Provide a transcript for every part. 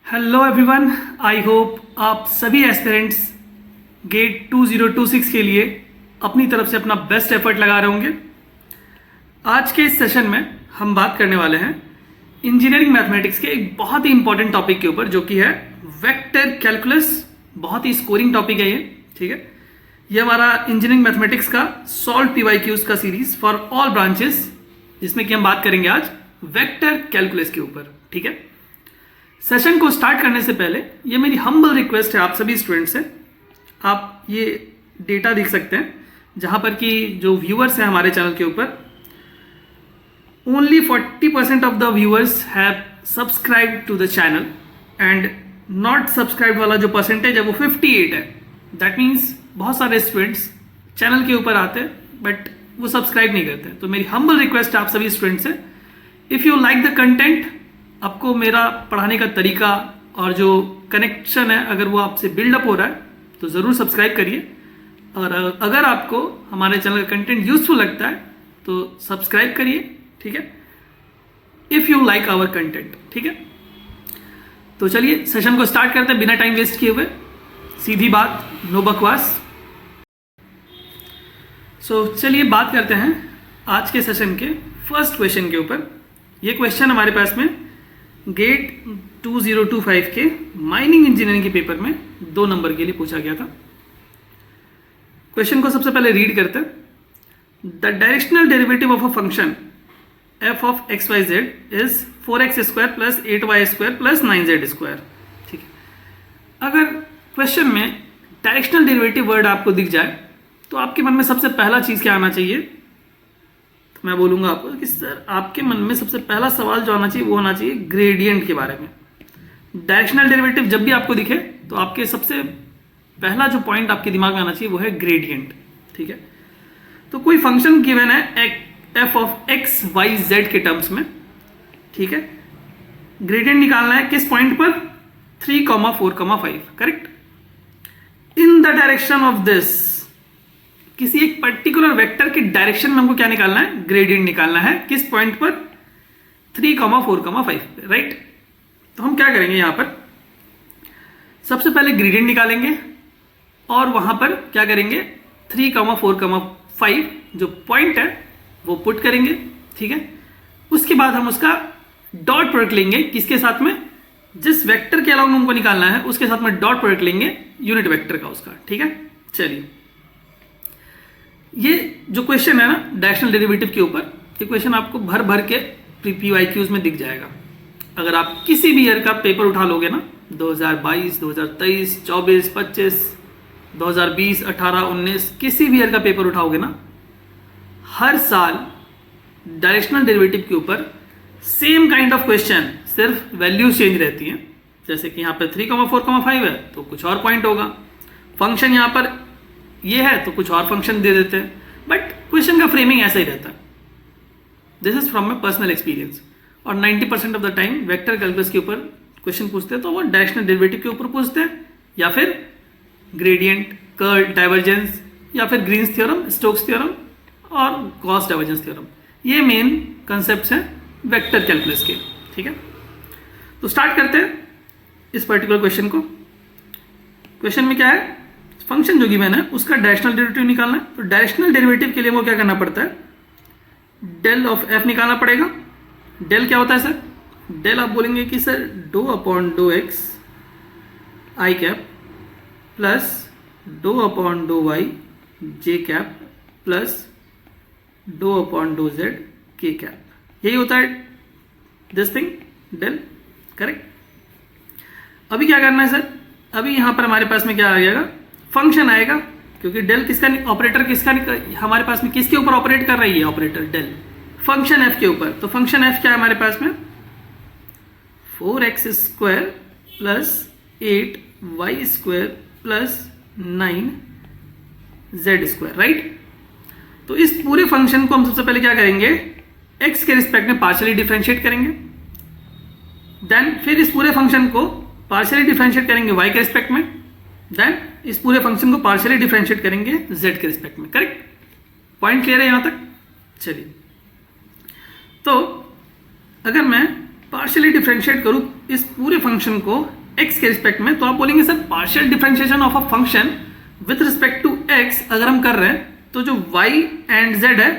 Hello everyone, आई hope आप सभी aspirants gate 2026 के लिए अपनी तरफ से अपना बेस्ट एफर्ट लगा रहे होंगे। आज के इस सेशन में हम बात करने वाले हैं इंजीनियरिंग मैथमेटिक्स के एक बहुत ही इंपॉर्टेंट टॉपिक के ऊपर, जो कि है वेक्टर कैलकुलस। बहुत ही स्कोरिंग टॉपिक है ये, ठीक है। ये हमारा इंजीनियरिंग मैथमेटिक्स का सॉल्व पीवाईक्यूज का सीरीज फॉर ऑल ब्रांचेस, जिसमें कि हम बात करेंगे आज वेक्टर कैलकुलस के ऊपर, ठीक है। सेशन को स्टार्ट करने से पहले ये मेरी हम्बल रिक्वेस्ट है आप सभी स्टूडेंट्स से। आप ये डेटा देख सकते हैं जहां पर कि जो व्यूअर्स हैं हमारे चैनल के ऊपर, only 40% of the viewers have subscribe to the channel and not subscribe वाला जो परसेंटेज है वो 58 है। दैट मीन्स बहुत सारे स्टूडेंट्स चैनल के ऊपर आते हैं बट वो सब्सक्राइब नहीं करते। तो मेरी हम्बल रिक्वेस्ट है आप सभी स्टूडेंट्स से, if you like the content, आपको मेरा पढ़ाने का तरीका और जो कनेक्शन है अगर वो आपसे बिल्डअप हो रहा है तो ज़रूर सब्सक्राइब करिए। और अगर आपको हमारे चैनल का कंटेंट यूजफुल लगता है तो सब्सक्राइब करिए, ठीक है, if you like our content, ठीक है। तो चलिए सेशन को स्टार्ट करते हैं बिना टाइम वेस्ट किए हुए, सीधी बात, नो बकवास। सो चलिए बात करते हैं आज के सेशन के फर्स्ट क्वेश्चन के ऊपर। ये क्वेश्चन हमारे पास में गेट 2025 के माइनिंग इंजीनियरिंग के पेपर में 2 नंबर के लिए पूछा गया था। क्वेश्चन को सबसे पहले रीड करते हैं। The directional derivative of a function f of x y z is 4x square plus 8y square plus 9z square, ठीक है। अगर क्वेश्चन में डायरेक्शनल डेरिवेटिव वर्ड आपको दिख जाए तो आपके मन में सबसे पहला चीज़ क्या आना चाहिए? मैं बोलूंगा आपको कि सर आपके मन में सबसे पहला सवाल जो आना चाहिए वो होना चाहिए ग्रेडियंट के बारे में। डायरेक्शनल डेरिवेटिव जब भी आपको दिखे तो आपके सबसे पहला जो पॉइंट आपके दिमाग में आना चाहिए वो है ग्रेडियंट, ठीक है। तो कोई फंक्शन गिवन है f of x y z के टर्म्स में, ठीक है। ग्रेडियंट निकालना है किस पॉइंट पर? 3, 4, 5, correct. In the direction of this, किसी एक पर्टिकुलर वेक्टर के डायरेक्शन में हमको क्या निकालना है? ग्रेडियंट निकालना है। किस पॉइंट पर? 3, 4, 5, राइट। तो हम क्या करेंगे यहां पर, सबसे पहले ग्रेडियंट निकालेंगे और वहां पर क्या करेंगे, 3, 4, 5 जो पॉइंट है वो पुट करेंगे, ठीक है। उसके बाद हम उसका डॉट प्रोडक्ट लेंगे, किसके साथ में? जिस वेक्टर के अलाउंग हमको निकालना है उसके साथ में डॉट प्रोडक्ट लेंगे यूनिट वेक्टर का उसका, ठीक है। चलिए, ये जो क्वेश्चन है ना डायरेक्शनल डेरिवेटिव के ऊपर, ये क्वेश्चन आपको भर भर के पीवाईक्यूज में दिख जाएगा। अगर आप किसी भी ईयर का पेपर उठा लोगे ना, 2022, 2023, 24, 25, 2020, 18, 19, किसी भी ईयर का पेपर उठाओगे ना, हर साल डायरेक्शनल डेरिवेटिव के ऊपर सेम काइंड ऑफ क्वेश्चन, सिर्फ वैल्यूज चेंज रहती हैं। जैसे कि यहाँ पर 3, 4, 5 है तो कुछ और पॉइंट होगा, फंक्शन यहाँ पर ये है तो कुछ और फंक्शन दे देते हैं, बट क्वेश्चन का फ्रेमिंग ऐसा ही रहता है। This is from my personal experience. और 90% of the time vector calculus के ऊपर क्वेश्चन पूछते हैं तो वो डायरेक्शनल डेरिवेटिव के ऊपर पूछते हैं, या फिर ग्रेडियंट, कर्ल, डाइवर्जेंस, या फिर ग्रीन्स थ्योरम, स्टोक्स थ्योरम और गॉस डाइवर्जेंस थ्योरम। ये मेन कंसेप्ट हैं वेक्टर कैलकुलस के, ठीक है। तो स्टार्ट करते हैं इस पर्टिकुलर क्वेश्चन को। क्वेश्चन में क्या है, फंक्शन जो गिवन है उसका डायरेक्शनल डेरिवेटिव निकालना है। तो डायरेक्शनल डेरिवेटिव के लिए वो क्या करना पड़ता है, डेल ऑफ एफ निकालना पड़ेगा। डेल क्या होता है सर? डेल आप बोलेंगे कि sir do upon do x i cap plus do upon do y j cap plus do upon do z k cap, यही होता है दिस थिंग डेल, करेक्ट। अभी क्या करना है सर, अभी यहां पर हमारे पास में क्या आ जाएगा, फंक्शन आएगा, क्योंकि डेल किसका ऑपरेटर किसका हमारे पास में किसके ऊपर ऑपरेट कर रही है ऑपरेटर? डेल, फंक्शन एफ के ऊपर। तो फंक्शन एफ क्या है हमारे पास में? 4x square plus 8y square plus 9z square, right. तो इस पूरे फंक्शन को हम सबसे पहले क्या करेंगे, x के रिस्पेक्ट में पार्शियली डिफरेंशिएट करेंगे, देन फिर इस पूरे फंक्शन को पार्शियली डिफरेंशिएट करेंगे y के रिस्पेक्ट में, देन इस पूरे फंक्शन को पार्शियली डिफरेंशिएट करेंगे z के रिस्पेक्ट में, करेक्ट। पॉइंट क्लियर है यहां तक? चलिए, तो अगर मैं पार्शियली डिफरेंशिएट करूँ इस पूरे फंक्शन को x के रिस्पेक्ट में, तो आप बोलेंगे sir partial differentiation of a function with respect to x अगर हम कर रहे हैं तो जो y एंड z है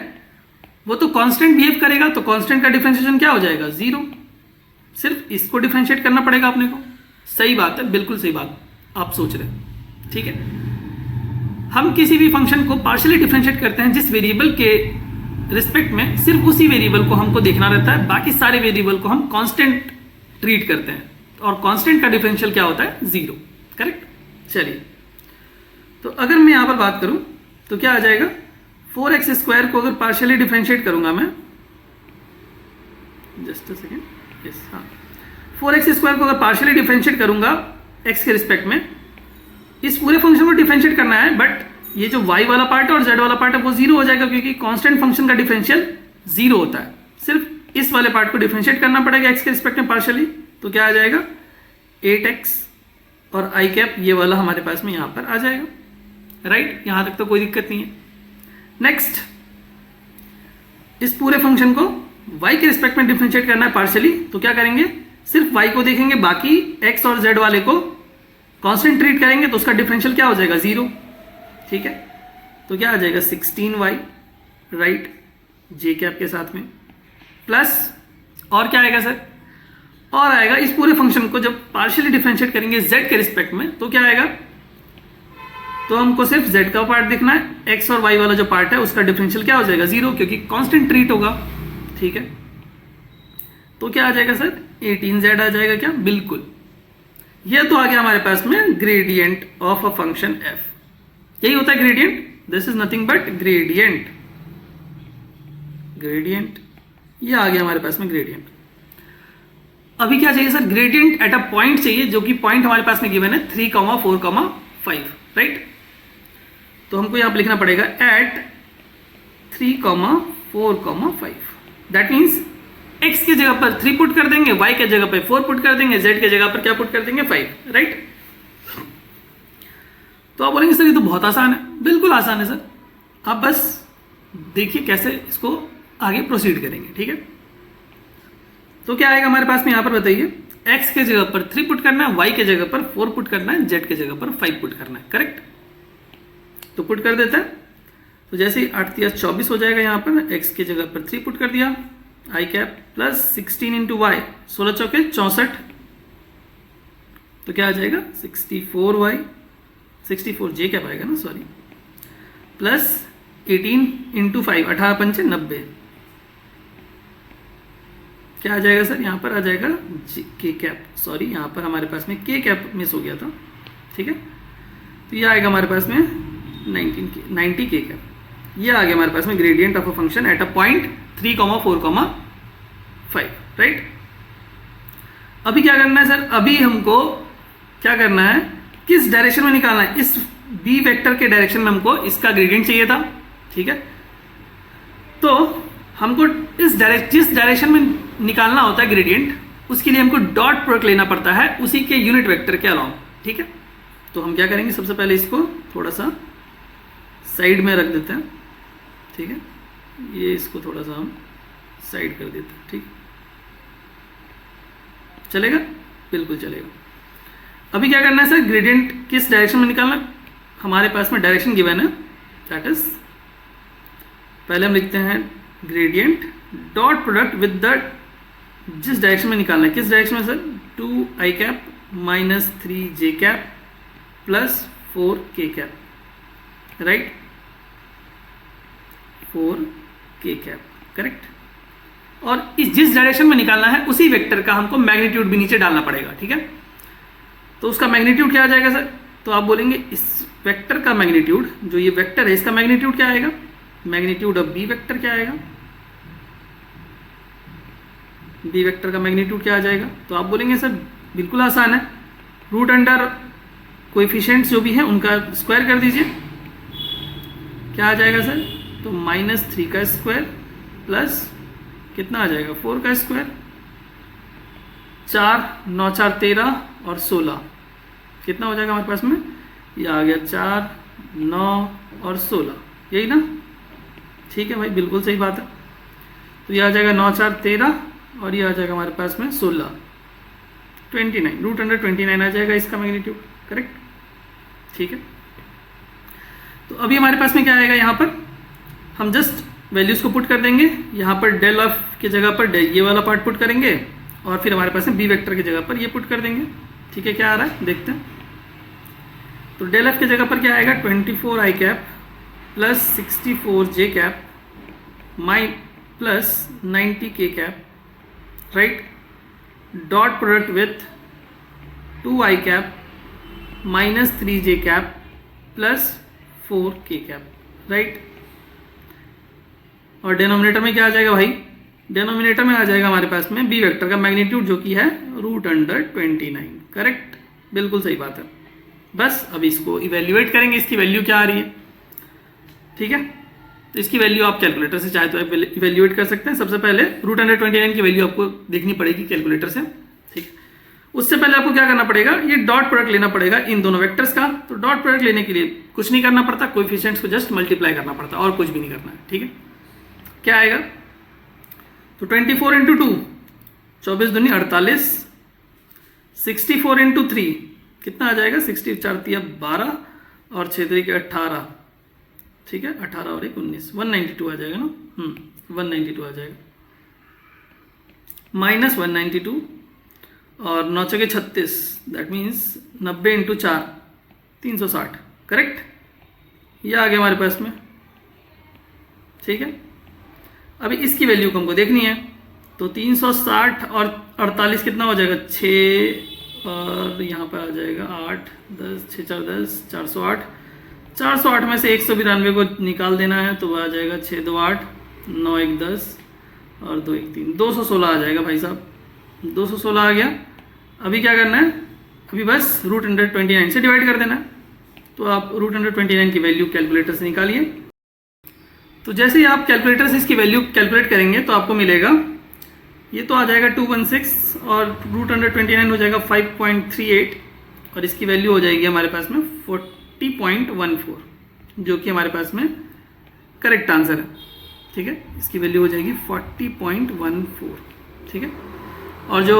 वो तो कांस्टेंट बिहेव करेगा, तो कांस्टेंट का डिफरेंशिएशन क्या हो जाएगा? 0। सिर्फ इसको डिफरेंशिएट करना पड़ेगा अपने को। सही बात है, बिल्कुल सही बात आप सोच रहे हैं, ठीक है। हम किसी भी फंक्शन को पार्शियली डिफरेंशिएट करते हैं जिस वेरिएबल के रिस्पेक्ट में सिर्फ उसी वेरिएबल को हमको देखना रहता है, बाकी सारे वेरिएबल को हम कांस्टेंट ट्रीट करते हैं, और कांस्टेंट का डिफरेंशियल क्या होता है? 0। करेक्ट। चलिए, तो अगर मैं यहां पर बात करूं तो क्या आ जाएगा? 4x² को अगर पार्शियली डिफरेंशिएट करूंगा मैं, जस्ट अ सेकेंड, यस, हाँ, 4x² को अगर पार्शियली डिफरेंशिएट करूंगा x के रिस्पेक्ट में, इस पूरे फंक्शन को डिफरेंशिएट करना है, बट ये जो y वाला पार्ट है और z वाला पार्ट है वो 0 हो जाएगा, क्योंकि कांस्टेंट फंक्शन का डिफरेंशियल 0 होता है। सिर्फ इस वाले पार्ट को डिफरेंशिएट करना पड़ेगा x के रिस्पेक्ट में पार्शियली, तो क्या आ जाएगा? 8x और i कैप ये वाला हमारे पास में यहां पर आ जाएगा। राइट, यहां तक तो कोई दिक्कत नहीं है। नेक्स्ट, इस पूरे फंक्शन को y के रिस्पेक्ट में डिफरेंशिएट करना है पार्शियली, तो क्या करेंगे? सिर्फ y को देखेंगे, बाकी x और z वाले को कांस्टेंट ट्रीट करेंगे, तो उसका डिफरेंशियल क्या हो जाएगा? 0। ठीक है, तो क्या आ जाएगा? 16y, राइट, j कैप के साथ में, प्लस और क्या आएगा सर? और आएगा इस पूरे फंक्शन को जब पार्शियली डिफरेंशिएट करेंगे z के रिस्पेक्ट में, तो क्या आएगा? तो हमको सिर्फ z का पार्ट देखना है, x और y वाला जो पार्ट है उसका डिफरेंशियल क्या हो जाएगा? 0, क्योंकि कांस्टेंट ट्रीट होगा। ठीक है, तो क्या आ जाएगा सर? 18z आ जाएगा क्या? बिल्कुल। यह तो आ गया हमारे पास में gradient of a function f। यही होता है gradient, this is nothing but gradient. Gradient, ये आ गया हमारे पास में ग्रेडियंट। अभी क्या चाहिए sir? Gradient at a point चाहिए, जो कि पॉइंट हमारे पास में गिवन है 3, 4, 5, राइट। तो हमको यहां पर लिखना पड़ेगा एट 3, 4, 5। दैट मीन्स x की जगह पर 3 पुट कर देंगे, y के जगह पर 4 पुट कर देंगे, z के जगह पर क्या पुट कर देंगे? 5, राइट। तो आप बोलेंगे सर ये तो बहुत आसान है। बिल्कुल आसान है सर, आप बस देखिए कैसे इसको आगे प्रोसीड करेंगे। ठीक है, तो क्या आएगा हमारे पास में यहां पर बताइए? x के जगह पर 3 पुट करना है, y के जगह पर 4 पुट करना है, z के जगह पर 5 पुट करना है। करेक्ट, तो पुट कर देता है। तो जैसे ही 8 × 24 हो जाएगा, यहां पर x के जगह पर 3 पुट कर दिया, i कैप प्लस 16 × y, 16 चौके 64, तो क्या आ जाएगा? 64y, 64 j कैप आएगा ना, सॉरी, प्लस 18 × 5, 18 × 5 = 90। क्या आ जाएगा सर? यहाँ पर आ जाएगा के कैप, सॉरी यहाँ पर हमारे पास में के कैप मिस हो गया था। ठीक है, तो ये आएगा हमारे पास में 90 के कैप। ये आ गया हमारे पास में gradient of a function at a point 3, 4, 5, right. अभी क्या करना है सर? अभी हमको क्या करना है? किस डायरेक्शन में निकालना है? इस बी वेक्टर के डायरेक्शन में हमको इसका ग्रेडियंट चाहिए था। ठीक है, तो हमको जिस डायरेक्शन में निकालना होता है ग्रेडियंट, उसके लिए हमको डॉट प्रोडक्ट लेना पड़ता है उसी के यूनिट वेक्टर के अलावा। ठीक है, तो हम क्या करेंगे? सबसे पहले इसको थोड़ा सा साइड में रख देते हैं। ठीक है, ये इसको थोड़ा सा हम साइड कर देते हैं। ठीक, चलेगा? बिल्कुल चलेगा। अभी क्या करना है सर? ग्रेडियंट किस डायरेक्शन में निकालना? हमारे पास में डायरेक्शन गिवन है, दैट इज, पहले हम लिखते हैं gradient dot product with the, जिस डायरेक्शन में निकालना है। किस डायरेक्शन में sir? 2i cap minus 3j cap plus 4k cap, right, 4k cap, correct. और इस जिस डायरेक्शन में निकालना है उसी वेक्टर का हमको मैग्नीट्यूड भी नीचे डालना पड़ेगा। ठीक है, तो उसका मैग्नीट्यूड क्या आ जाएगा सर? तो आप बोलेंगे इस वेक्टर का मैग्नीट्यूड, जो ये वेक्टर है इसका मैग्नीट्यूड क्या आएगा? मैग्नीट्यूड ऑफ बी वेक्टर क्या आएगा? बी वेक्टर का मैग्नीट्यूड क्या आ जाएगा? तो आप बोलेंगे सर बिल्कुल आसान है, रूट अंडर कोएफिशिएंट्स जो भी हैं उनका स्क्वायर कर दीजिए। क्या आ जाएगा सर? तो -3 का स्क्वायर प्लस कितना आ जाएगा? 4 का स्क्वायर, 4, 9, 4, 13 और 16, कितना हो जाएगा हमारे पास में? ये आ गया 4, 9 और 16, यही ना? ठीक है भाई, बिल्कुल सही बात है। तो ये आ जाएगा 9, 4, 13 और ये आ जाएगा हमारे पास में 16, 29, रूट अंडर 29 आ जाएगा इसका मैग्नीट्यूड, करेक्ट। ठीक है, तो अभी हमारे पास में क्या आएगा, यहाँ पर हम जस्ट वैल्यूज़ को पुट कर देंगे, यहाँ पर डेल ऑफ की जगह पर ये वाला पार्ट पुट करेंगे और फिर हमारे पास में बी वेक्टर की जगह पर ये पुट कर देंगे। ठीक है, क्या आ रहा है देखते हैं। तो डेल एफ की जगह पर क्या आएगा, 24 i cap plus 64 j cap my plus 90 k cap, right, dot product with 2 i cap minus 3 j cap plus 4 k cap, right. और डिनोमिनेटर में क्या आ जाएगा भाई, डिनोमिनेटर में आ जाएगा हमारे पास में बी वेक्टर का मैग्नीट्यूड जो कि है रूट अंडर 29, करेक्ट, बिल्कुल सही बात है। बस अब इसको इवेल्युएट करेंगे, इसकी वैल्यू क्या आ रही है। ठीक है, तो इसकी वैल्यू आप कैलकुलेटर से चाहे तो इवेल्युएट कर सकते हैं। सबसे पहले रूट अंडर 29 की वैल्यू आपको देखनी पड़ेगी कैलकुलेटर से। ठीक है, उससे पहले आपको क्या करना पड़ेगा, ये डॉट प्रोडक्ट लेना पड़ेगा इन दोनों वेक्टर्स का। तो डॉट प्रोडक्ट लेने के लिए कुछ नहीं करना पड़ता, कोएफिशिएंट्स को जस्ट मल्टीप्लाई करना पड़ता और कुछ भी नहीं करना है। ठीक है, क्या आएगा, तो 24 इंटू 2 24 दूनी 48, 64 इंटू 3 कितना आ जाएगा, 60 4 3 12 और 6 3 18। ठीक है, 18 और 1 19, 192 आ जाएगा ना, 192 आ जाएगा, माइनस 192 और 9 चौके 36, दैट मीन्स 90 इंटू 4 360, करेक्ट। ये आ गया हमारे पास में। ठीक है, अभी इसकी वैल्यू को हमको देखनी है, तो 360 और 48 कितना हो जाएगा, 6 और यहाँ पर आ जाएगा 8 10 6 4 10 408, 408 में से 192 को निकाल देना है, तो वह आ जाएगा 6 2 8 9 1 10 और 2 1 3, 216 आ जाएगा भाई साहब, 216 आ गया। अभी क्या करना है, अभी बस रूट अंडर 29 से डिवाइड कर देना है। तो आप रूट अंडर 29 की वैल्यू कैलकुलेटर से निकालिए। तो जैसे ही आप कैलकुलेटर से इसकी वैल्यू कैलकुलेट करेंगे तो आपको मिलेगा, ये तो आ जाएगा 216 और रूट अंडर 29 हो जाएगा 5.38 और इसकी वैल्यू हो जाएगी हमारे पास में 40.14, जो कि हमारे पास में करेक्ट आंसर है। ठीक है, इसकी वैल्यू हो जाएगी 40.14। ठीक है, और जो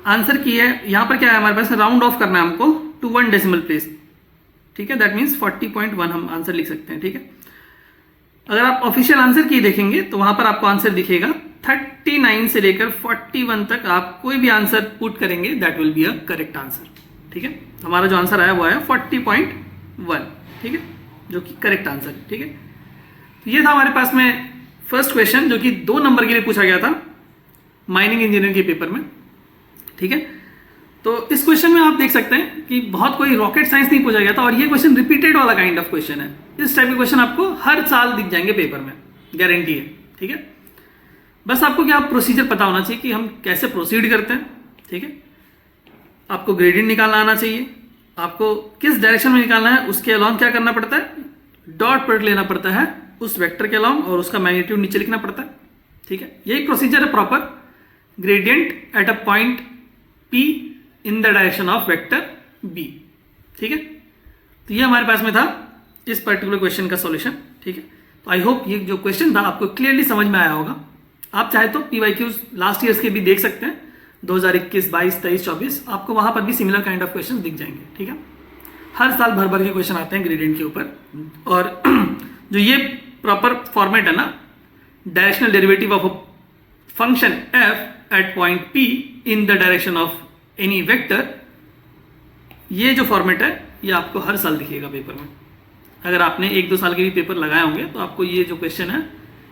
आंसर की है यहाँ पर क्या है, हमारे पास राउंड ऑफ करना है हमको टू 1 डेसिमल प्लेस। ठीक है, दैट मीन्स 40.1 हम आंसर लिख सकते हैं। ठीक है, अगर आप ऑफिशियल आंसर की देखेंगे तो वहां पर आपको आंसर दिखेगा 39 से लेकर 41 तक आप कोई भी आंसर पुट करेंगे, that will be a correct answer. ठीक है, हमारा जो आंसर आया वो है 40.1। ठीक है, जो कि करेक्ट आंसर है। ठीक है, तो ये था हमारे पास में फर्स्ट क्वेश्चन जो कि 2 नंबर के लिए पूछा गया था माइनिंग इंजीनियरिंग के पेपर में। ठीक है, तो इस क्वेश्चन में आप देख सकते हैं कि बहुत कोई रॉकेट साइंस नहीं पूछा गया था और ये क्वेश्चन रिपीटेड वाला काइंड ऑफ क्वेश्चन है। इस टाइप के क्वेश्चन आपको हर साल दिख जाएंगे पेपर में, गारंटी है। ठीक है, बस आपको क्या प्रोसीजर पता होना चाहिए कि हम कैसे प्रोसीड करते हैं। ठीक है, आपको ग्रेडियंट निकालना आना चाहिए, आपको किस डायरेक्शन में निकालना है, उसके अलॉन्ग क्या करना पड़ता है, डॉट प्रोडक्ट लेना पड़ता है उस वेक्टर के अलॉन्ग और उसका मैग्नीट्यूड नीचे लिखना पड़ता है। ठीक है, यही प्रोसीजर है proper, gradient at a point P in the direction of vector B। ठीक है, तो ये हमारे पास में था इस पर्टिकुलर क्वेश्चन का सॉल्यूशन। ठीक है, तो आई होप ये जो क्वेश्चन था आपको क्लियरली समझ में आया होगा। आप चाहे तो PYQs लास्ट ईयर्स के भी देख सकते हैं, 2021 22 23 24, आपको वहां पर भी सिमिलर काइंड ऑफ क्वेश्चन दिख जाएंगे। ठीक है, हर साल भर भर के क्वेश्चन आते हैं ग्रेडियंट के ऊपर। और जो ये प्रॉपर फॉर्मेट है ना, directional derivative of a function f at point P in the direction of any vector, ये जो फॉर्मेट है ये आपको हर साल दिखेगा पेपर में। अगर आपने 1-2 साल के भी पेपर लगाए होंगे तो आपको ये जो क्वेश्चन है,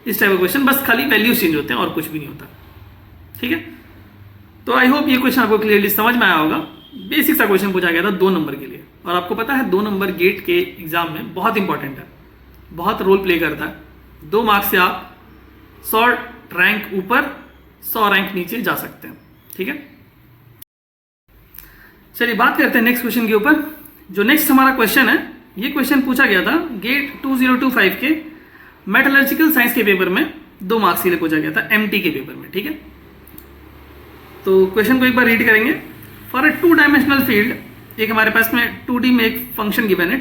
इस टाइप का क्वेश्चन, बस खाली वैल्यूज चेंज होते हैं और कुछ भी नहीं होता। ठीक है, तो आई होप ये क्वेश्चन आपको क्लियरली समझ में आया होगा। बेसिक सा क्वेश्चन पूछा गया था 2 नंबर के लिए, और आपको पता है 2 नंबर गेट के एग्जाम में बहुत इंपॉर्टेंट है, बहुत रोल प्ले करता है। 2 मार्क्स से आप 100 रैंक ऊपर 100 रैंक नीचे जा सकते हैं। ठीक है, चलिए बात करते हैं नेक्स्ट क्वेश्चन के ऊपर। जो नेक्स्ट हमारा क्वेश्चन है, ये क्वेश्चन पूछा गया था गेट 2025 के मेटलर्जिकल साइंस के पेपर में, 2 मार्क्स के लिए पूछा गया था MT के पेपर में। ठीक है, तो क्वेश्चन को एक बार रीड करेंगे। फॉर अ 2 डायमेंशनल फील्ड, एक हमारे पास में 2D में एक फंक्शन गिवन है,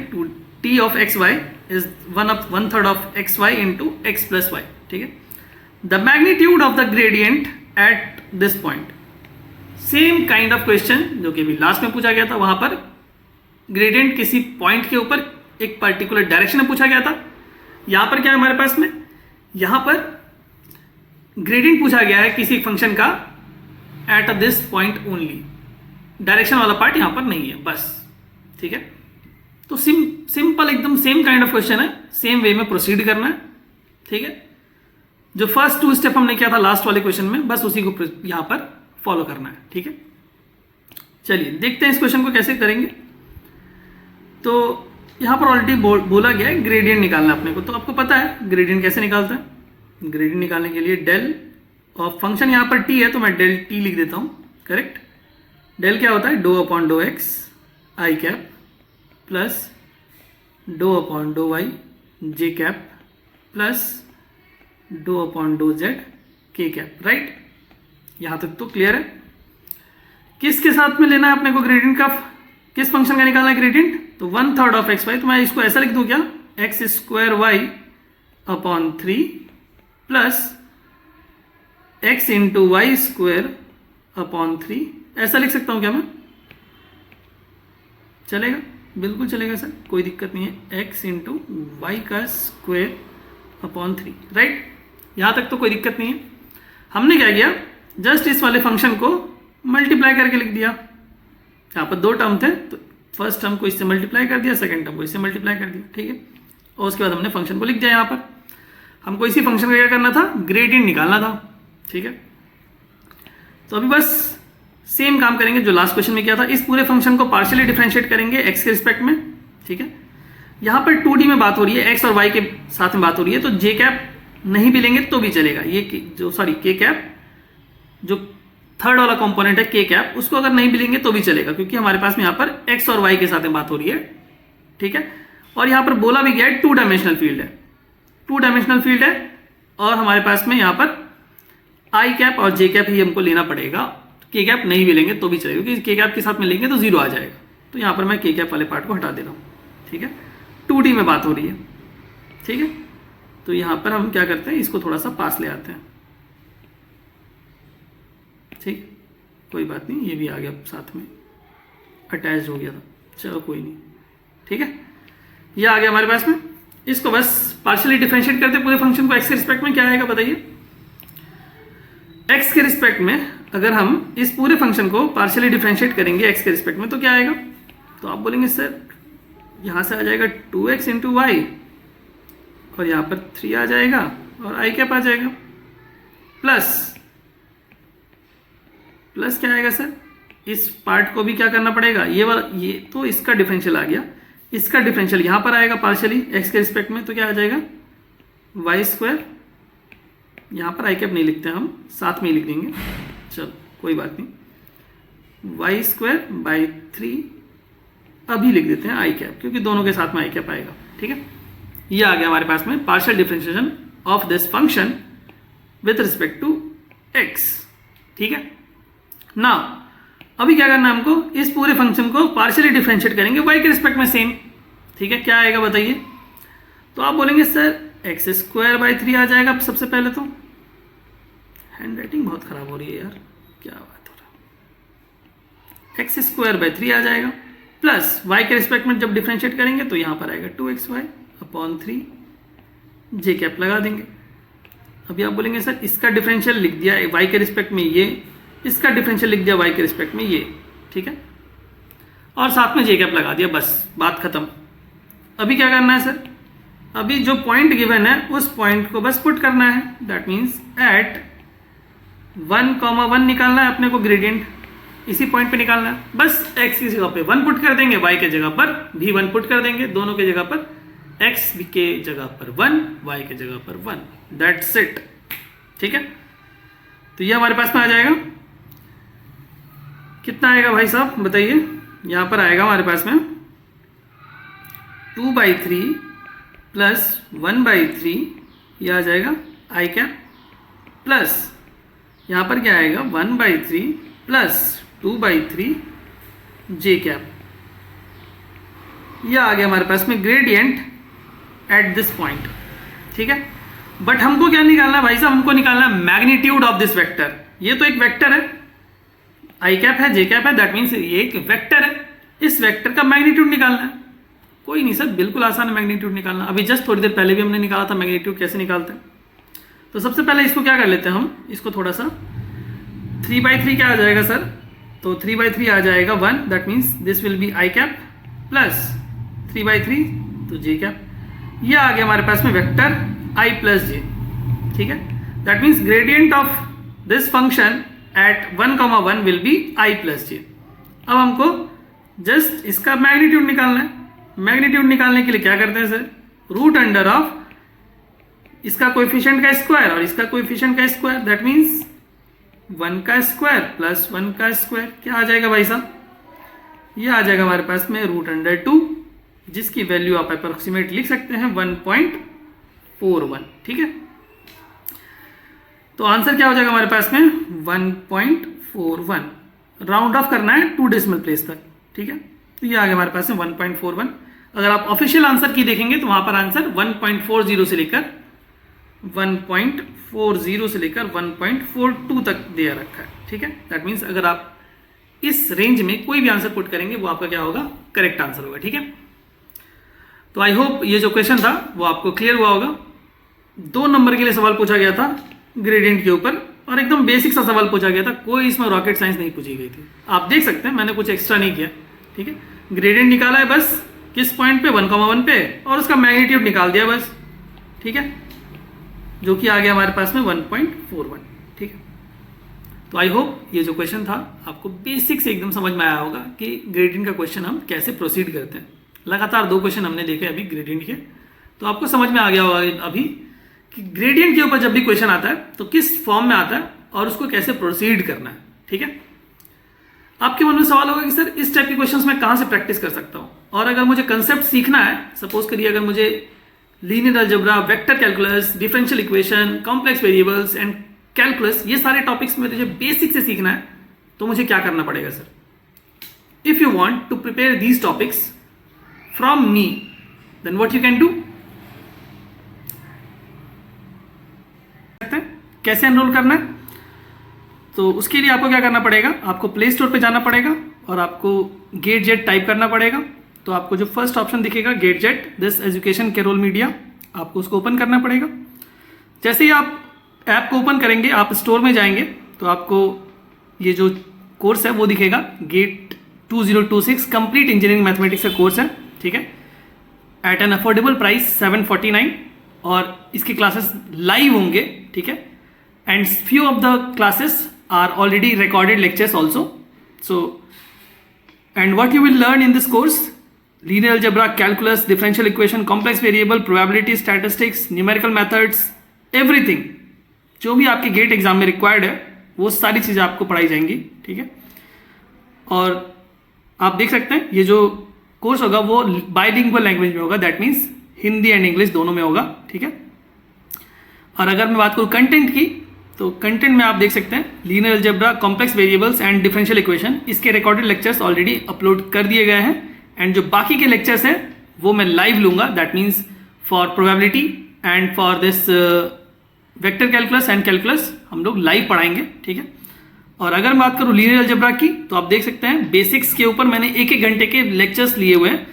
t of x y is 1/3 of x y into x plus y. ठीक है, the magnitude of the gradient at this point. Same kind of question जो कि अभी लास्ट में पूछा गया था, वहां पर ग्रेडियंट किसी पॉइंट के ऊपर एक पर्टिकुलर डायरेक्शन में पूछा गया था। यहां पर क्या है हमारे पास में, यहां पर ग्रेडियंट पूछा गया है किसी फंक्शन का eight this point only, direction वाला पार्ट यहां पर नहीं है बस। ठीक है, तो सिंपल एकदम सेम काइंड ऑफ क्वेश्चन है, सेम वे में प्रोसीड करना है। ठीक है, जो फर्स्ट 2 स्टेप हमने किया था लास्ट वाले क्वेश्चन में, बस उसी को यहां पर फॉलो करना है। ठीक है, चलिए देखते हैं इस क्वेश्चन को कैसे करेंगे। तो यहां पर ऑलरेडी बोला गया है ग्रेडियंट निकालना अपने को, तो आपको पता है ग्रेडियंट कैसे निकालते हैं। ग्रेडियंट निकालने के लिए डेल ऑफ फंक्शन यहां पर टी है तो मैं डेल टी लिख देता हूं। करेक्ट, डेल क्या होता है, do upon do x i cap plus do upon do y j cap plus do upon do z k cap. Right, यहां तक तो क्लियर है। किसके साथ में लेना है अपने को ग्रेडियंट का, किस फंक्शन का निकालना है ग्रेडियंट, तो 1/3 ऑफ एक्स वाई। तो मैं इसको ऐसा लिख दूं क्या, x square y upon 3 plus x into y square upon 3, ऐसा लिख सकता हूं क्या मैं, चलेगा, बिल्कुल चलेगा सर, कोई दिक्कत नहीं है। एक्स इंटू वाई का स्क्वायर अपॉन 3। राइट, यहां तक तो कोई दिक्कत नहीं है। हमने क्या किया, जस्ट इस वाले फंक्शन को मल्टीप्लाई करके लिख दिया। यहाँ पर 2 टर्म थे तो फर्स्ट टर्म को इससे मल्टीप्लाई कर दिया, सेकंड टर्म को इससे मल्टीप्लाई कर दिया। ठीक है, और उसके बाद हमने फंक्शन को लिख दिया। यहाँ पर हमको इसी फंक्शन का क्या करना था, ग्रेडियंट निकालना था। ठीक है, तो अभी बस सेम काम करेंगे जो लास्ट क्वेश्चन में किया था। इस पूरे फंक्शन को पार्शियली डिफरेंशिएट करेंगे एक्स के रिस्पेक्ट में। ठीक है, यहाँ पर 2D में बात हो रही है, एक्स और वाई के साथ में बात हो रही है, तो जे कैप नहीं भी लेंगे तो भी चलेगा। ये जो के कैप जो थर्ड वाला कंपोनेंट है के कैप, उसको अगर नहीं भी लेंगे तो भी चलेगा, क्योंकि हमारे पास में यहाँ पर एक्स और वाई के साथ में बात हो रही है। ठीक है, और यहाँ पर बोला भी गया है 2 डायमेंशनल फील्ड है, 2 डायमेंशनल फील्ड है, और हमारे पास में यहाँ पर आई कैप और जे कैप ही हमको लेना पड़ेगा। के कैप नहीं भी लेंगे तो भी चलेगा, क्योंकि के कैप के साथ में लेंगे तो 0 आ जाएगा। तो यहाँ पर मैं के कैप वाले पार्ट को हटा दे रहा हूँ। ठीक है, 2D में बात हो रही है। ठीक है, तो यहाँ पर हम क्या करते हैं, इसको थोड़ा सा पास ले आते हैं। ठीक, कोई बात नहीं, ये भी आ गया साथ में, अटैच हो गया था, चलो कोई नहीं। ठीक है, ये आ गया हमारे पास में। इसको बस पार्शियली डिफरेंशिएट करते पूरे फंक्शन को। एक्स के रिस्पेक्ट में क्या आएगा बताइए, एक्स के रिस्पेक्ट में अगर हम इस पूरे फंक्शन को पार्शियली डिफरेंशिएट करेंगे एक्स के रिस्पेक्ट में तो क्या आएगा, तो आप बोलेंगे सर यहां से आ जाएगा 2x इंटू वाई, और यहां पर 3 आ जाएगा और आई कैप आ जाएगा, प्लस क्या आएगा सर, इस पार्ट को भी क्या करना पड़ेगा, ये वाला, ये तो इसका डिफरेंशियल आ गया, इसका डिफरेंशियल यहां पर आएगा पार्शियली एक्स के रिस्पेक्ट में, तो क्या आ जाएगा वाई स्क्वायर। यहां पर आई कैप नहीं लिखते हम, साथ में ही लिख देंगे, चलो कोई बात नहीं, वाई स्क्वायर बाई 3 अभी लिख देते हैं आई कैप, क्योंकि दोनों के साथ में आई कैप आएगा। ठीक है, ये आ गया हमारे पास में partial differentiation of this function with respect to x. ठीक है, नाउ अभी क्या करना है हमको, इस पूरे फंक्शन को पार्शियली डिफरेंशिएट करेंगे वाई के रिस्पेक्ट में सेम। ठीक है, क्या आएगा बताइए, तो आप बोलेंगे सर एक्स स्क्वायर बाई 3 आ जाएगा। सबसे पहले तो हैंड राइटिंग बहुत खराब हो रही है यार, क्या बात हो रहा है, एक्स स्क्वायर बाई 3 आ जाएगा, प्लस वाई के रिस्पेक्ट में जब डिफरेंशिएट करेंगे तो यहां पर आएगा 2xy अपॉन 3, जे कैप लगा देंगे। अभी आप बोलेंगे सर इसका डिफरेंशियल लिख दिया वाई के रिस्पेक्ट में ये, इसका डिफरेंशियल लिख दिया वाई के रिस्पेक्ट में ये। ठीक है, और साथ में जे कैप लगा दिया, बस बात खत्म। अभी क्या करना है सर, अभी जो पॉइंट गिवन है उस पॉइंट को बस पुट करना है, दैट मीन्स एट 1,1 निकालना है अपने को ग्रेडियंट, इसी पॉइंट पे निकालना है। बस x की जगह पे 1 पुट कर देंगे, y के जगह पर भी 1 पुट कर देंगे, दोनों के जगह पर x के जगह पर 1, y के जगह पर 1, दैट्स इट। ठीक है, तो ये हमारे पास में आ जाएगा, कितना आएगा भाई साहब बताइए, यहां पर आएगा हमारे पास में 2/3 प्लस 1/3, यह आ जाएगा आई कैप, प्लस यहां पर क्या आएगा 1/3 प्लस 2/3 जे कैप। यह आ गया हमारे पास में ग्रेडियंट एट दिस पॉइंट। ठीक है, बट हमको क्या निकालना है भाई साहब, हमको निकालना है मैग्नीट्यूड ऑफ दिस वेक्टर। ये तो एक वेक्टर है, आई कैप है, जे कैप है, दैट मीन्स ये एक वेक्टर है। इस वेक्टर का मैग्नीट्यूड निकालना है। कोई नहीं सर, बिल्कुल आसान है मैग्नीट्यूड निकालना। अभी जस्ट थोड़ी देर पहले भी हमने निकाला था मैग्नीट्यूड कैसे निकालते हैं। तो सबसे पहले इसको क्या कर लेते हैं हम, इसको थोड़ा सा 3/3 क्या आ जाएगा सर, तो 3/3 आ जाएगा 1, that means this will be i cap plus 3/3 तो जे कैप। ये आ गया हमारे पास में वेक्टर आई प्लस जे, ठीक है। That means gradient of this function at 1, 1 will be i plus j. अब हमको जस्ट इसका मैग्नीट्यूड निकालना है। मैग्नीट्यूड निकालने के लिए क्या करते हैं सर, रूट अंडर ऑफ इसका कोएफिशिएंट का स्क्वायर और इसका कोएफिशिएंट का स्क्वायर, दैट मीन्स 1 का स्क्वायर प्लस 1 का स्क्वायर। क्या आ जाएगा भाई साहब, ये आ जाएगा हमारे पास में √2, जिसकी वैल्यू आप अप्रोक्सीमेट लिख सकते हैं 1.41, ठीक है। तो आंसर क्या हो जाएगा हमारे पास में 1.41। राउंड ऑफ करना है 2 डेसिमल प्लेस तक, ठीक है। तो ये आ गया हमारे पास में 1.41। अगर आप ऑफिशियल आंसर की देखेंगे तो वहां पर आंसर 1.40 से लेकर 1.42 तक दिया रखा है, ठीक है। दैट मीन्स अगर आप इस रेंज में कोई भी आंसर पुट करेंगे वो आपका क्या होगा, करेक्ट आंसर होगा, ठीक है। तो आई होप ये जो क्वेश्चन था वो आपको क्लियर हुआ होगा। 2 नंबर के लिए सवाल पूछा गया था ग्रेडियंट के ऊपर और एकदम बेसिक सा सवाल पूछा गया था, कोई इसमें रॉकेट साइंस नहीं पूछी गई थी। आप देख सकते हैं मैंने कुछ एक्स्ट्रा नहीं किया, ठीक है। ग्रेडियंट निकाला है बस किस पॉइंट पे, 1, 1 पे, और उसका मैग्नीट्यूड निकाल दिया बस, ठीक है, जो कि आ गया हमारे पास में 1.41, ठीक है। तो आई होप ये जो क्वेश्चन था आपको बेसिक से एकदम समझ में आया होगा कि ग्रेडियंट का क्वेश्चन हम कैसे प्रोसीड करते हैं। लगातार 2 क्वेश्चन हमने देखे अभी ग्रेडियंट के, तो आपको समझ में आ गया होगा अभी कि ग्रेडियंट के ऊपर जब भी क्वेश्चन आता है तो किस फॉर्म में आता है और उसको कैसे प्रोसीड करना है, ठीक है। आपके मन में सवाल होगा कि सर इस टाइप के क्वेश्चंस मैं कहाँ से प्रैक्टिस कर सकता हूँ, और अगर मुझे कंसेप्ट सीखना है, सपोज करिए अगर मुझे linear algebra, vector calculus, differential equation, complex variables and calculus, ये सारे टॉपिक्स में मुझे बेसिक से सीखना है, तो मुझे क्या करना पड़ेगा sir. If you want to prepare these topics from me then what you can do, कैसे एनरोल करना है। तो उसके लिए आपको क्या करना पड़ेगा, आपको प्ले स्टोर पे जाना पड़ेगा और आपको GATE-JET टाइप करना पड़ेगा। तो आपको जो फर्स्ट ऑप्शन दिखेगा GATE-JET this education Carol media, आपको उसको ओपन करना पड़ेगा। जैसे ही आप ऐप को ओपन करेंगे, आप स्टोर में जाएंगे तो आपको ये जो कोर्स है वो दिखेगा, GATE 2026 कंप्लीट इंजीनियरिंग मैथमेटिक्स का कोर्स है, ठीक है, एट एन अफोर्डेबल प्राइस 749, और इसके क्लासेस लाइव होंगे, ठीक है, and few of the classes are already recorded lectures also. So, and what you will learn in this course, linear algebra, calculus, differential equation, complex variable, probability, statistics, numerical methods, everything जो भी आपके gate exam में required है वो सारी चीज़ें आपको पढ़ाई जाएंगी, ठीक है। और आप देख सकते हैं ये जो कोर्स होगा वो बाइलिंगुअल लैंग्वेज में होगा, that means Hindi and English दोनों में होगा, ठीक है। और अगर मैं बात करूँ कंटेंट की, तो कंटेंट में आप देख सकते हैं linear algebra, complex variables and differential equation, इसके रिकॉर्डेड लेक्चर्स ऑलरेडी अपलोड कर दिए गए हैं, एंड जो बाकी के लेक्चर्स हैं वो मैं लाइव लूंगा, that means for probability and for this vector calculus and calculus हम लोग लाइव पढ़ाएंगे, ठीक है। और अगर मैं बात करूँ लीनियर अलजेब्रा की, तो आप देख सकते हैं बेसिक्स के ऊपर मैंने 1-1 घंटे के लेक्चर्स लिए हुए हैं,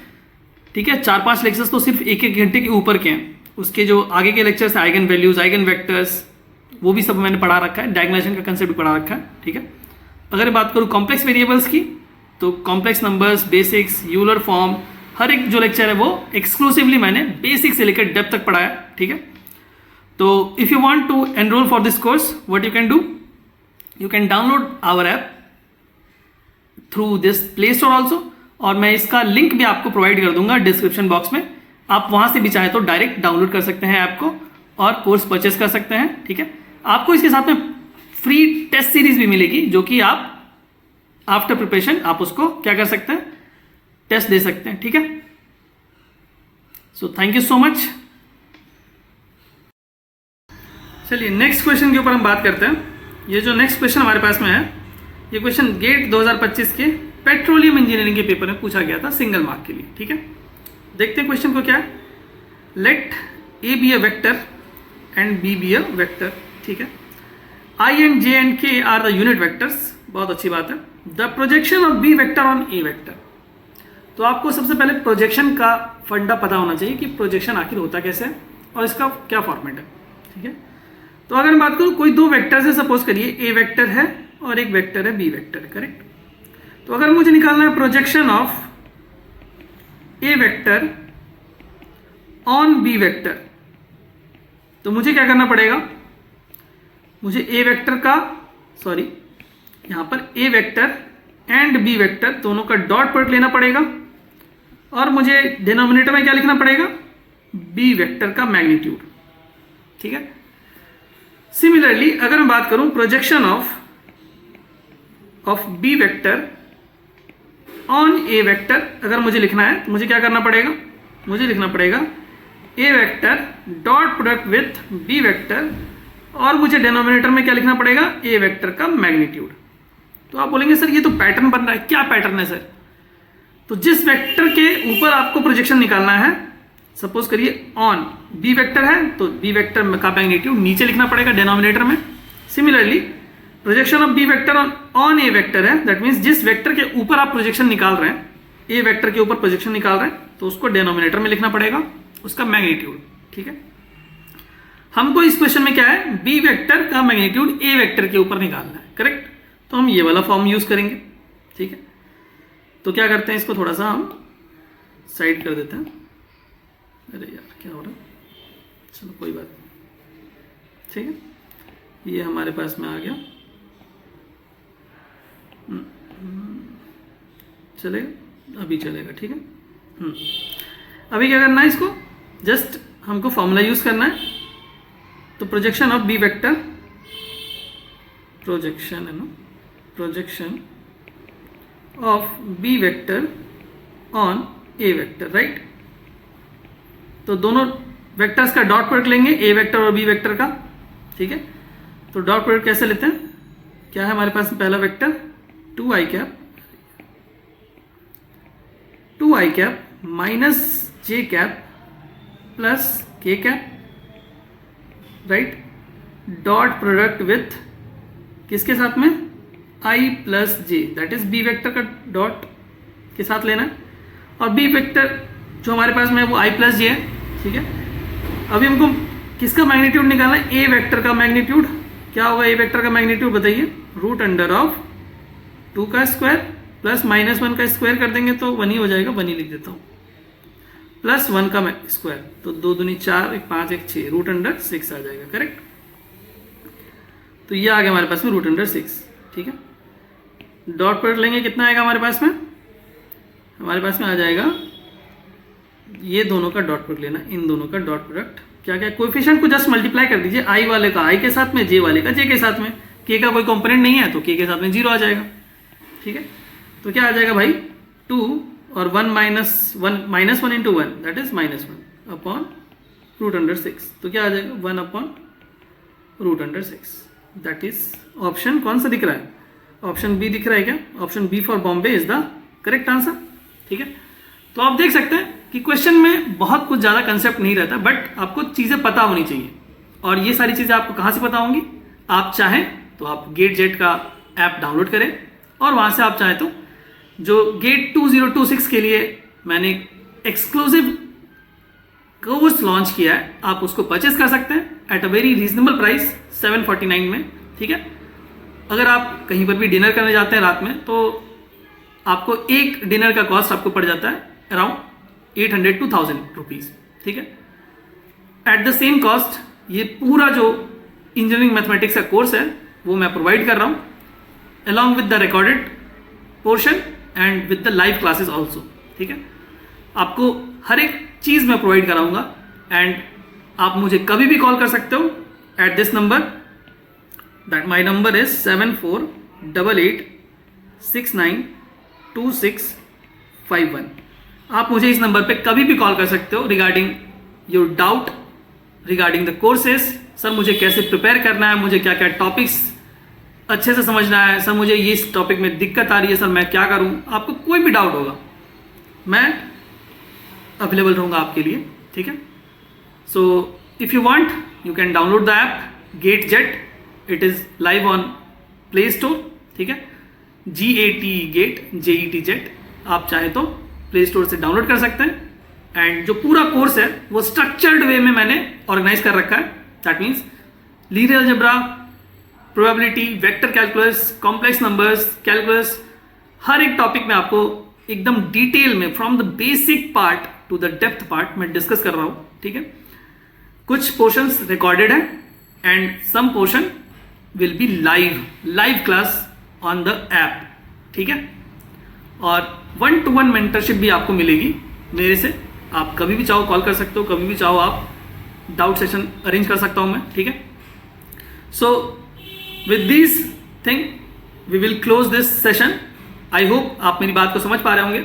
ठीक है। 4-5 लेक्चर्स तो सिर्फ 1-1 घंटे के ऊपर के हैं, उसके जो आगे के lectures eigen values, eigen vectors, वो भी सब मैंने पढ़ा रखा है, डायगोनलाइजेशन का कंसेप्ट भी पढ़ा रखा है, ठीक है। अगर बात करूँ कॉम्प्लेक्स वेरिएबल्स की, तो complex numbers, basics, Euler form, हर एक जो लेक्चर है वो एक्सक्लूसिवली मैंने बेसिक से लेकर डेप्थ तक पढ़ाया, ठीक है। तो if you want to enroll for this course, what you can do, you can download our app through this Play Store also, और मैं इसका लिंक भी आपको प्रोवाइड कर दूंगा डिस्क्रिप्शन बॉक्स में। आप वहां से भी चाहे तो डायरेक्ट डाउनलोड कर सकते हैं ऐप को और कोर्स परचेस कर सकते हैं, ठीक है। आपको इसके साथ में फ्री टेस्ट सीरीज भी मिलेगी, जो कि आप आफ्टर प्रिपरेशन आप उसको क्या कर सकते हैं, टेस्ट दे सकते हैं, ठीक है। So thank you so much. चलिए नेक्स्ट क्वेश्चन के ऊपर हम बात करते हैं। ये जो नेक्स्ट क्वेश्चन हमारे पास में है, ये क्वेश्चन गेट 2025 के पेट्रोलियम इंजीनियरिंग के पेपर में पूछा गया था सिंगल मार्क के लिए, ठीक है। देखते हैं क्वेश्चन को क्या है। Let a be a vector and b be a vector, ठीक है। I and j and k are the unit vectors, बहुत अच्छी बात है। The projection of b vector on a vector, तो आपको सबसे पहले प्रोजेक्शन का फंडा पता होना चाहिए कि प्रोजेक्शन आखिर होता कैसे है और इसका क्या फॉर्मेट है, ठीक है। तो अगर मैं बात करूँ कोई दो वेक्टर से, सपोज करिए ए वेक्टर है और एक वेक्टर है बी वेक्टर है, करेक्ट। तो अगर मुझे निकालना है projection of a vector on b vector, तो मुझे क्या करना पड़ेगा, मुझे ए वेक्टर का, सॉरी यहां पर ए वेक्टर एंड बी वेक्टर दोनों का डॉट प्रोडक्ट लेना पड़ेगा और मुझे डिनोमिनेटर में क्या लिखना पड़ेगा, बी वेक्टर का मैग्नीट्यूड, ठीक है। सिमिलरली अगर मैं बात करूं projection of b vector on a vector, अगर मुझे लिखना है तो मुझे क्या करना पड़ेगा, मुझे लिखना पड़ेगा a vector dot product with b vector और मुझे डिनोमिनेटर में क्या लिखना पड़ेगा, ए वेक्टर का मैग्नीट्यूड। तो आप बोलेंगे सर ये तो पैटर्न बन रहा है, क्या पैटर्न है सर। तो जिस वेक्टर के ऊपर आपको प्रोजेक्शन निकालना है, सपोज करिए ऑन बी वेक्टर है तो बी वेक्टर का मैग्नीट्यूड नीचे लिखना पड़ेगा डिनोमिनेटर में। Similarly projection of b vector on a vector है, दैट मीन्स जिस वेक्टर के ऊपर आप प्रोजेक्शन निकाल रहे हैं, ए वेक्टर के ऊपर प्रोजेक्शन निकाल रहे हैं, तो उसको डिनोमिनेटर में लिखना पड़ेगा उसका मैग्नीट्यूड, ठीक है। हमको इस क्वेश्चन में क्या है, बी वेक्टर का मैग्नीट्यूड ए वेक्टर के ऊपर निकालना है, करेक्ट। तो हम ये वाला फॉर्म यूज करेंगे, ठीक है। तो क्या करते हैं, इसको थोड़ा सा हम साइड कर देते हैं। अरे यार क्या हो रहा है, चलो कोई बात नहीं, ठीक है। ये हमारे पास में आ गया, चलेगा, अभी चलेगा, ठीक है। अभी क्या करना है, इसको जस्ट हमको फॉर्मूला यूज करना है। तो projection of b vector, projection है ना, projection of b vector on a vector, right. तो दोनों वेक्टर्स का डॉट प्रोडक्ट लेंगे, ए वेक्टर और बी वेक्टर का, ठीक है। तो डॉट प्रोडक्ट कैसे लेते हैं, क्या है हमारे पास पहला vector 2i cap, 2i cap minus j cap plus k cap, right. Dot product with किसके साथ में, i plus j, that is b vector का डॉट के साथ लेना है। और बी वेक्टर जो हमारे पास में है वो i प्लस जे है, ठीक है। अभी हमको किसका मैग्नीट्यूड निकालना है, ए वेक्टर का मैग्नीट्यूड। क्या होगा ए वेक्टर का मैग्नीट्यूड बताइए, रूट अंडर ऑफ 2 का स्क्वायर प्लस -1 का स्क्वायर कर देंगे तो 1 ही हो जाएगा, 1 ही लिख देता हूँ, प्लस 1 का स्क्वायर, तो 2 दूनी 4, 1 5 1 6, रूट अंडर 6 आ जाएगा, करेक्ट। तो ये आ गया हमारे पास में रूट अंडर 6, ठीक है। डॉट प्रोडक्ट लेंगे, कितना आएगा हमारे पास में, हमारे पास में आ जाएगा, ये दोनों का डॉट प्रोडक्ट लेना, इन दोनों का डॉट प्रोडक्ट, क्या क्या कोएफिशिएंट को जस्ट मल्टीप्लाई कर दीजिए, आई वाले का आई के साथ में, जे वाले का जे के साथ में, के का कोई कंपोनेंट नहीं है तो के साथ में 0 आ जाएगा, ठीक है। तो क्या आ जाएगा भाई, 2 और 1 minus one into 1 that is -1 upon root under 6, तो क्या आ जाएगा 1 upon root under 6, that is option कौन सा दिख रहा है, ऑप्शन बी दिख रहा है क्या, option B for Bombay is the correct answer, ठीक है। तो आप देख सकते हैं कि क्वेश्चन में बहुत कुछ ज़्यादा कंसेप्ट नहीं रहता, बट आपको चीज़ें पता होनी चाहिए। और ये सारी चीज़ें आपको कहाँ से पता होंगी, आप चाहें तो आप गेट जेट का ऐप डाउनलोड करें और वहाँ से आप चाहें तो जो गेट 2026 के लिए मैंने एक्सक्लूसिव कोर्स लॉन्च किया है, आप उसको परचेस कर सकते हैं at a very reasonable price 749 में, ठीक है। अगर आप कहीं पर भी डिनर करने जाते हैं रात में तो आपको एक डिनर का कॉस्ट आपको पड़ जाता है अराउंड 800 to 1000 रुपीज़, ठीक है। एट द सेम कॉस्ट ये पूरा जो इंजीनियरिंग मैथमेटिक्स का कोर्स है वो मैं प्रोवाइड कर रहा हूँ along with the recorded portion and with the live classes also, ठीक है। आपको हर एक चीज़ मैं प्रोवाइड कराऊंगा एंड आप मुझे कभी भी कॉल कर सकते हो at this number, that my number is 7488692651। आप मुझे इस नंबर पे कभी भी कॉल कर सकते हो regarding your doubt regarding the courses. Sir मुझे कैसे प्रिपेयर करना है, मुझे क्या क्या टॉपिक्स अच्छे से समझना है, सर मुझे ये इस टॉपिक में दिक्कत आ रही है, सर मैं क्या करूं, आपको कोई भी डाउट होगा मैं अवेलेबल रहूंगा आपके लिए, ठीक है। So if you want you can download the app GATE Jet it is live on Play Store, ठीक है, GAT गेट GET आप चाहें तो प्ले स्टोर से डाउनलोड कर सकते हैं। एंड जो पूरा कोर्स है वो स्ट्रक्चर्ड वे में मैंने ऑर्गेनाइज कर रखा है। That means linear algebra, probability, vector calculus, complex numbers, calculus, हर एक टॉपिक में आपको एकदम डिटेल में from the basic part to the depth part मैं डिस्कस कर रहा हूं, ठीक है। कुछ पोर्शंस रिकॉर्डेड है and some portion will be live class on the app, ठीक है। और 1-to-1 मेंटरशिप भी आपको मिलेगी मेरे से। आप कभी भी चाहो कॉल कर सकते हो, कभी भी चाहो आप डाउट सेशन अरेंज कर सकता हूं मैं, ठीक है। So with this thing we will close this session. I hope आप मेरी बात को समझ पा रहे होंगे।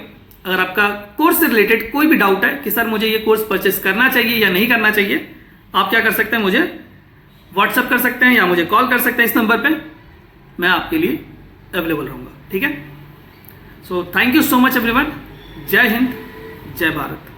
अगर आपका कोर्स से रिलेटेड कोई भी डाउट है कि सर मुझे ये कोर्स परचेस करना चाहिए या नहीं करना चाहिए, आप क्या कर सकते हैं, मुझे व्हाट्सअप कर सकते हैं या मुझे कॉल कर सकते हैं इस नंबर पे। मैं आपके लिए अवेलेबल रहूँगा, ठीक है। So thank you so much everyone. जय हिंद, जय भारत।